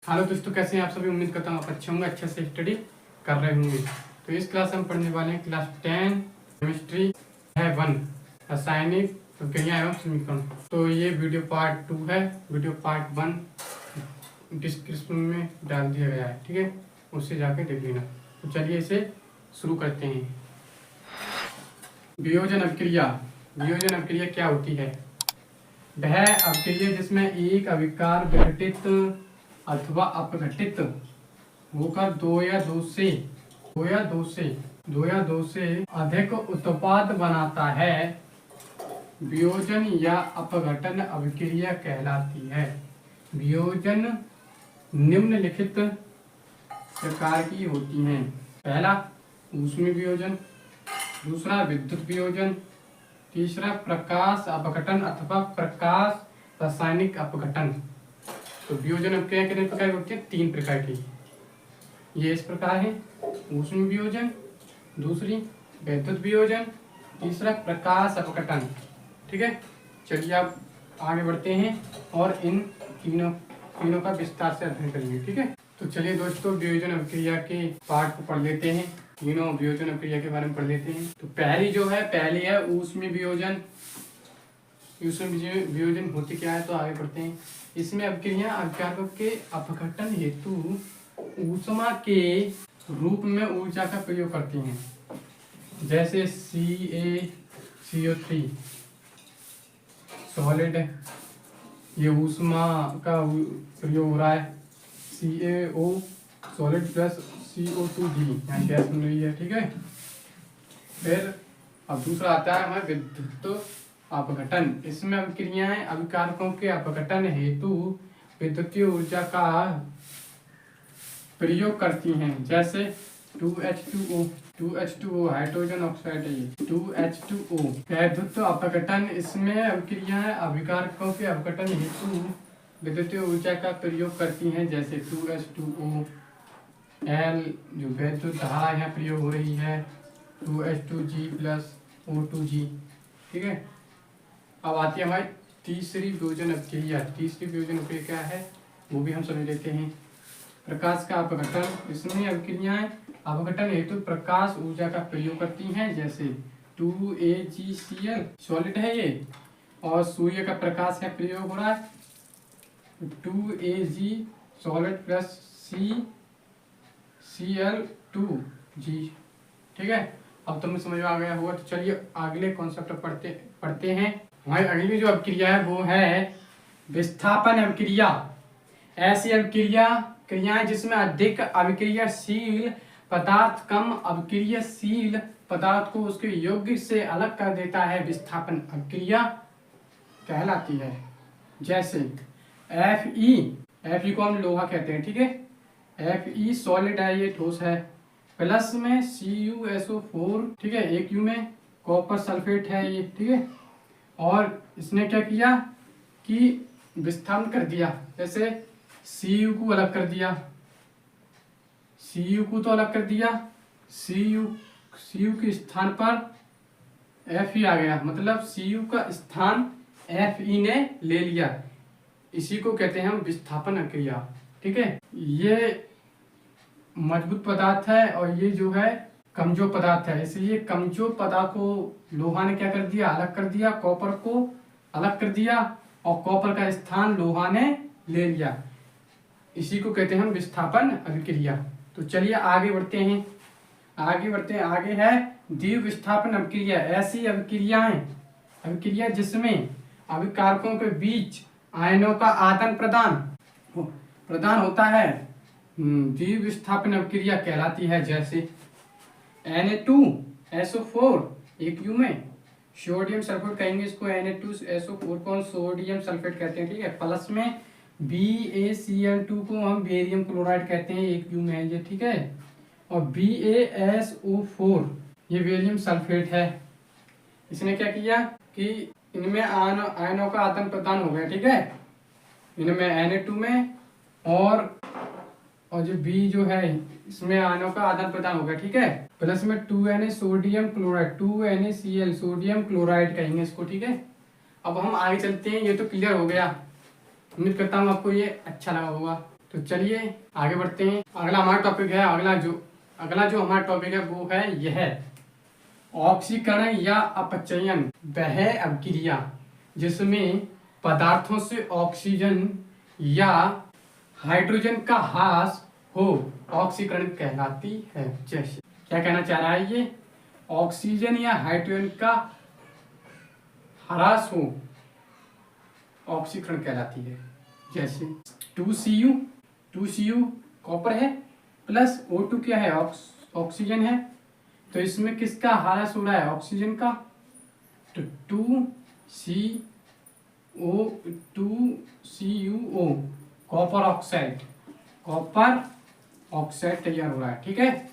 Hello दोस्तों, कैसे हैं आप सभी। उम्मीद करता हूँ आप अच्छे होंगे, अच्छे से स्टडी कर रहे होंगे। तो इस क्लास में हम पढ़ने वाले हैं क्लास 10 केमिस्ट्री है 1 रासायनिक प्रक्रिया एवं समीकरण। तो ये वीडियो पार्ट 2 है। वीडियो पार्ट 1 डिस्क्रिप्शन में डाल दिया गया है, ठीक है, उससे जाके देख लेना। तो चलिए इसे शुरू करते हैं। वियोजन अभिक्रिया। वियोजन अभिक्रिया क्या होती है? वह अभिक्रिया जिसमें एक अभिकार विघटित अथवा अपघटित होकर दो या दो से अधिक उत्पाद बनाता है, वियोजन या अपघटन अभिक्रिया कहलाती है। वियोजन निम्नलिखित प्रकार की होती हैं। पहला ऊष्मीय वियोजन, दूसरा विद्युत वियोजन, तीसरा प्रकाश अपघटन अथवा प्रकाश रासायनिक अपघटन। तो वियोजन अभिक्रिया कितने प्रकार की होती है? 3 प्रकार की। ये इस प्रकार है: ऊष्मीय वियोजन, दूसरी विद्युत वियोजन, तीसरा प्रकाश अपघटन। ठीक है, चलिए आप आगे बढ़ते हैं और इन तीनों का विस्तार से अध्ययन करेंगे। ठीक है, तो चलिए दोस्तों वियोजन अभिक्रिया के पार्ट को पढ़ लेते हैं। तीनों वियोजन अभिक्रिया के बारे में पढ़ लेते हैं। तो पहली है ऊष्मीय वियोजन। ऊष्मीय वियोजन होती क्या है, तो आगे बढ़ते हैं। इसमें अभिक्रिया अभिकारकों के अपघटन हेतु ऊष्मा के रूप में ऊर्जा का प्रयोग करती हैं, जैसे CaCO3 सॉलिड, ये ऊष्मा का प्रयोग हो रहा है। CaO सॉलिड प्लस CO2d यहाँ गैस बन रही है। ठीक है, फिर अब दूसरा आता है हमारे विद्युत अपघटन। इसमें अभिक्रियाएं अभिकारकों के अपघटन हेतु विद्युतीय ऊर्जा का प्रयोग करती हैं, जैसे 2H2O हाइड्रोजन ऑक्साइड है, 2H2O। विद्युत अपघटन, इसमें अभिक्रियाएं अभिकारकों के अपघटन हेतु विद्युतीय ऊर्जा का प्रयोग करती हैं, जैसे 2H2O L जो विद्युत धारा यहाँ प्रयोग हो रही है, 2H2G प्लस O2G। ठीक है, अब आती है हमारी तीसरी वियोजन अभिक्रिया। तीसरी वियोजन अभिक्रिया क्या है वो भी हम समझ लेते हैं। प्रकाश का अपघटन, इसमें अभिक्रियाएं अपघटन हेतु प्रकाश ऊर्जा का प्रयोग करती हैं, जैसे 2AgCl सॉलिड है ये, और सूर्य का प्रकाश का प्रयोग हो रहा है 2Ag सॉलिड प्लस Cl2G। ठीक है, अब तुम्हें समझ में आ गया होगा। तो चलिए अगले कॉन्सेप्ट पढ़ते हैं। हमारी अगली जो अभिक्रिया है वो है विस्थापन अभिक्रिया। ऐसी क्रियाएं जिसमें अधिक अभिक्रियाशील पदार्थ कम अभिक्रियाशील पदार्थ को उसके योग्य से अलग कर देता है, विस्थापन अभिक्रिया कहलाती है। जैसे Fe को हम लोहा कहते हैं। ठीक है, Fe सॉलिड है, ये ठोस है, प्लस में CuSO4, ठीक है, एक यू में कॉपर सल्फेट है ये। ठीक है, और इसने क्या किया कि विस्थापन कर दिया, जैसे Cu को अलग कर दिया, Cu को तो अलग कर दिया, Cu के स्थान पर Fe आ गया, मतलब Cu का स्थान Fe ने ले लिया। इसी को कहते हैं हम विस्थापन अभिक्रिया। ठीक है, ये मजबूत पदार्थ है और ये जो है कमजोर पदार्थ है, इसलिए कमजोर पदार्थ को लोहा ने क्या कर दिया, अलग कर दिया, कॉपर को अलग कर दिया, और कॉपर का स्थान लोहा ने ले लिया। इसी को कहते हैं हम विस्थापन अभिक्रिया। तो चलिए आगे बढ़ते हैं। आगे है द्विविस्थापन अभिक्रिया। ऐसी अभिक्रिया जिसमें अभिकारकों के बीच आयनों का आदान प्रदान होता है, द्विविस्थापन अभिक्रिया कहलाती है। जैसे Na2SO4 एक यू में सोडियम सल्फेट कहेंगे इसको, Na2SO4 को हम सोडियम सल्फेट कहते हैं। ठीक है, प्लस में BaCl2 को हम बेरियम क्लोराइड कहते हैं, एक यू में है ये। ठीक है, और BaSO4 ये बेरियम सल्फेट है। इसने क्या किया कि इनमें आयनों का आदान प्रदान हो गया। ठीक है, इनमें Na2 में और जो B जो है इसमें आयनों का आदान प्रदान हो गया। ठीक है, प्लस में 2Na sodium chloride, 2NaCl sodium chloride कहेंगे इसको। ठीक है, अब हम आगे चलते हैं। ये तो क्लियर हो गया, उम्मीद करता हूँ आपको ये अच्छा लगा होगा। तो चलिए आगे बढ़ते हैं। अगला हमारा टॉपिक है, अगला जो हमारा टॉपिक है वो है यह ऑक्सीकरण या अपचयन, वह अभिक्रिया जिसमें पदार्थों से ऑक्सीजन या हाइड्रोजन का ह्रास हो ऑक्सीकरण कहलाती है। जैसे क्या कहना चाह रहा है ये, ऑक्सीजन या हाइड्रोजन का ह्रास हो ऑक्सीकरण कहलाती है। जैसे 2Cu कॉपर है प्लस O2 क्या है, ऑक्सीजन है, तो इसमें किसका ह्रास हो रहा है, ऑक्सीजन का। तो 2CuO कॉपर ऑक्साइड तैयार हो रहा है। ठीक है,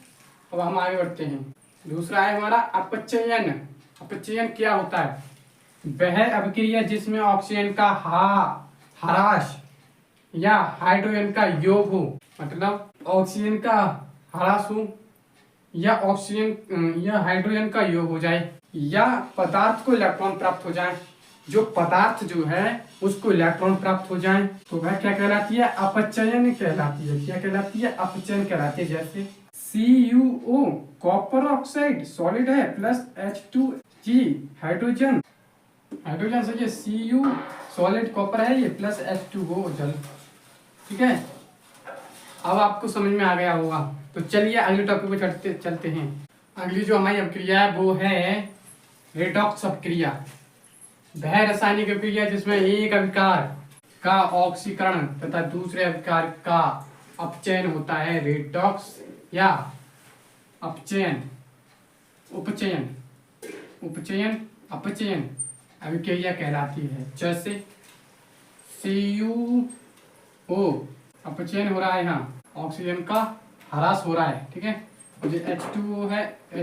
अब हम आगे बढ़ते हैं। दूसरा है हमारा अपचयन। अपचयन क्या होता है, वह अभिक्रिया जिसमें ऑक्सीजन का ह्रास या हाइड्रोजन का योग हो, मतलब ऑक्सीजन का ह्रास हो या हाइड्रोजन का योग हो जाए, या पदार्थ को इलेक्ट्रॉन प्राप्त हो जाए, जो पदार्थ जो है उसको इलेक्ट्रॉन प्राप्त हो जाए, तो वह क्या कहलाती है, अपचयन कहलाती है। क्या कहलाती है, अपचयन कहलाती है। जैसे CuO कॉपर ऑक्साइड सॉलिड है प्लस H2G हाइड्रोजन से, ये Cu सॉलिड कॉपर है ये प्लस H2O जल। ठीक है, अब आपको समझ में आ गया होगा। तो चलिए अगले टॉपिक पे चलते हैं। अगली जो हमारी अभिक्रिया है वो है रेडॉक्स अभिक्रिया, वह रासायनिक अभिक्रिया जिसमें एक अभिकार का ऑक्सीकरण तथा दूसरे अभिकार का अपचयन होता है। रेडॉक्स या अपचयन अभिक्रिया कहलाती है। जैसे CuO अपचयन हो रहा है, यहाँ ऑक्सीजन का ह्रास हो रहा है। ठीक है, और जो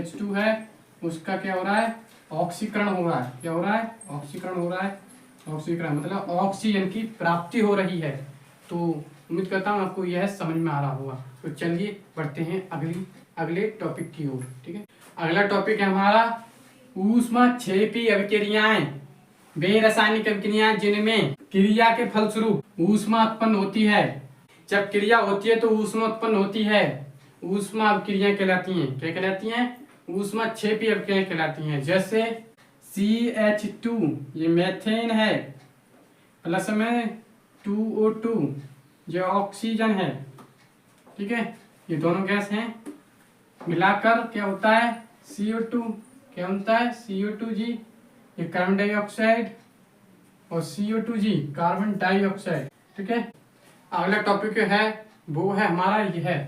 H2 है उसका क्या हो रहा है, ऑक्सीकरण हो रहा है। क्या हो रहा है, ऑक्सीकरण हो रहा है। ऑक्सीकरण मतलब ऑक्सीजन की प्राप्ति हो रही है। तो उम्मीद करता हूँ आपको यह समझ में आ रहा होगा। तो चलिए बढ़ते हैं अगले टॉपिक की ओर। ठीक है, अगला टॉपिक है हमारा ऊष्माक्षेपी अभिक्रियाएं, वे रासायनिक अभिक्रियाएं जिनमें क्रिया के फलस्वरूप ऊष्मा उत्पन्न होती है। जब क्रिया होती है तो ऊष्मा उत्पन्न होती है, ऊष्मा अभिक्रियाएं कहलाती हैं। क्या कहलाती हैं, ऊष्माक्षेपी अभिक्रियाएं कहलाती हैं। जैसे CH2 ये मेथेन है प्लस में 2O2 जो ऑक्सीजन है। ठीक है, ये दोनों गैस हैं, मिलाकर क्या होता है CO2। क्या होता है CO2G, ये कार्बन डाइऑक्साइड, और CO2G कार्बन डाइऑक्साइड। ठीक है, अगला टॉपिक है वो है हमारा यह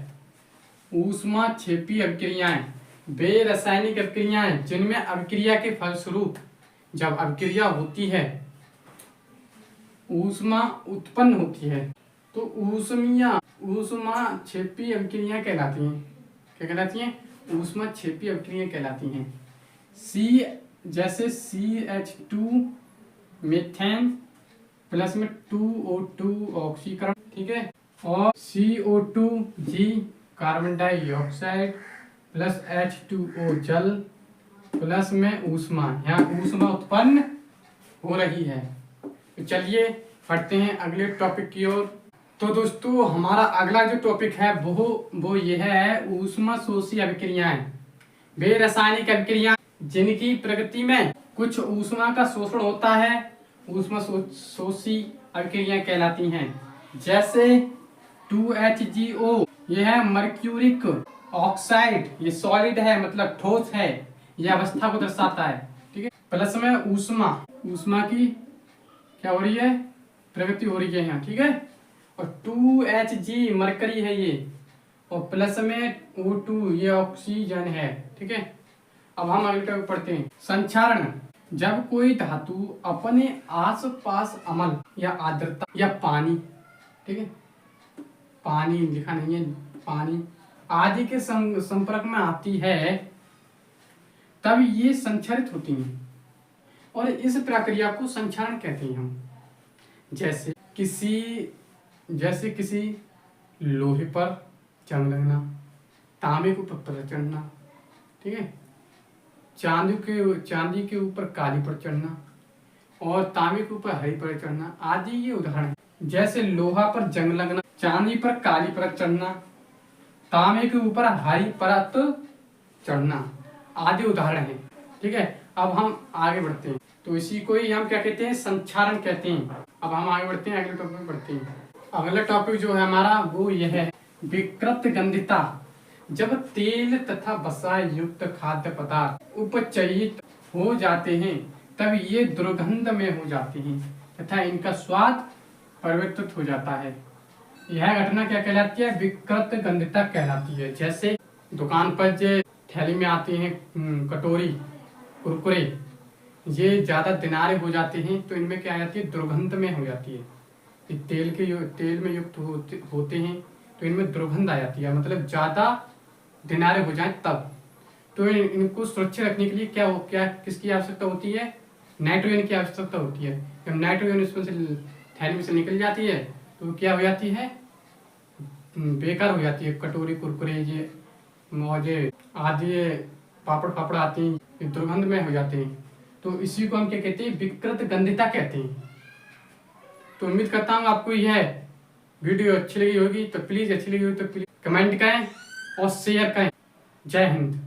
ऊष्माक्षेपी अभिक्रियाएं, वे रासायनिक अभिक्रियाएं जिनमें अभिक्रिया के फलस्वरूप जब अभिक्रिया होती है ऊष्मा उत्पन्न होती है, तो ऊष्माक्षेपी अभिक्रियाएं कहलाती हैं। क्या कहलाती हैं, ऊष्माक्षेपी अभिक्रियाएं कहलाती हैं। जैसे CH2 मीथेन प्लस में 2O2 ऑक्सीकरण। ठीक है, और CO2G carbon dioxide plus H2O जल प्लस में ऊष्मा, यहाँ ऊष्मा उत्पन्न हो रही है। तो चलिए पढ़ते हैं अगले टॉपिक की ओर। तो दोस्तों हमारा अगला जो टॉपिक है वो ये है ऊष्मा शोषी अभिक्रियाएं, वे रासायनिक अभिक्रियाएं जिनकी प्रकृति में कुछ ऊष्मा का शोषण होता है, ऊष्मा शोषी अभिक्रियाएं कहलाती हैं। जैसे 2HgO यह है मर्क्यूरिक ऑक्साइड, ये सॉलिड है मतलब ठोस है, यह अवस्था को दर्शाता है। ठीक है, प्लस में ऊष्मा की क्या हो रही है, प्रवृत्ति हो रही है यहाँ। ठीक है, और 2Hg मरकरी है ये, और प्लस में O2 ये ऑक्सीजन है। ठीक है, अब हम अगले टॉपिक पढ़ते हैं संक्षारण, जब कोई धातु अपने आसपास अम्ल या आर्द्रता या पानी, ठीक है, पानी लिखा नहीं है, पानी आदि के संपर्क में आती है तब ये संक्षारित होती हैं, और इस प्रक्रिया को संक्षारण कहते हैं हम। जैसे किसी लोहे पर जंग लगना, तांबे के ऊपर पत्थर चढ़ना, ठीक है, चांदी के ऊपर काली पर चढ़ना, और तांबे के ऊपर हरी पर चढ़ना आदि ये उदाहरण। जैसे लोहा पर जंग लगना, चांदी पर काली परत चढ़ना, तांबे के ऊपर हरी परत चढ़ना आदि उदाहरण हैं। ठीक है, अब हम आगे बढ़ते हैं। तो इसी को ही हम क्या कहते हैं, संक्षारण कहते हैं। अब हम आगे बढ़ते हैं, अगले टॉपिक में बढ़ते हैं। अगला टॉपिक जो है हमारा वो यह है विकृत गंधिता। जब तेल तथा वसा युक्त खाद्य पदार्थ उपचयित हो जाते हैं तब ये दुर्गंध में हो जाते हैं तथा इनका स्वाद परिवर्तित हो जाता है। यह घटना क्या कहलाती है, विकृत गंधिता कहलाती है। जैसे दुकान पर जो थैली में आती हैं कटोरी कुरकुरे, ये ज्यादा दिनारे हो जाते हैं तो इनमें क्या आ जाती है, दुर्गंध में हो जाती है। ये तेल में युक्त होते हैं तो इनमें दुर्गंध आ जाती है, मतलब ज्यादा दिनारे हो जाए तब। तो इनको सुरक्षित रखने के लिए क्या किसकी आवश्यकता होती है, नाइट्रोजन की आवश्यकता होती है। जब नाइट्रोजन इसमें से थैली में से निकल जाती है तो क्या हो जाती है, बेकार हो जाती है। कटोरी कुरकुरे ये मौजे आदि पापड़ फापड़ आती हैं, ये दुर्गंध में हो जाते हैं। तो इसी को हम क्या कहते हैं, विकृत गंधिता कहते हैं। तो उम्मीद करता हूँ आपको यह वीडियो अच्छी लगी होगी। तो प्लीज अच्छी लगी हो तो प्लीज कमेंट करें और शेयर करें। जय हिंद।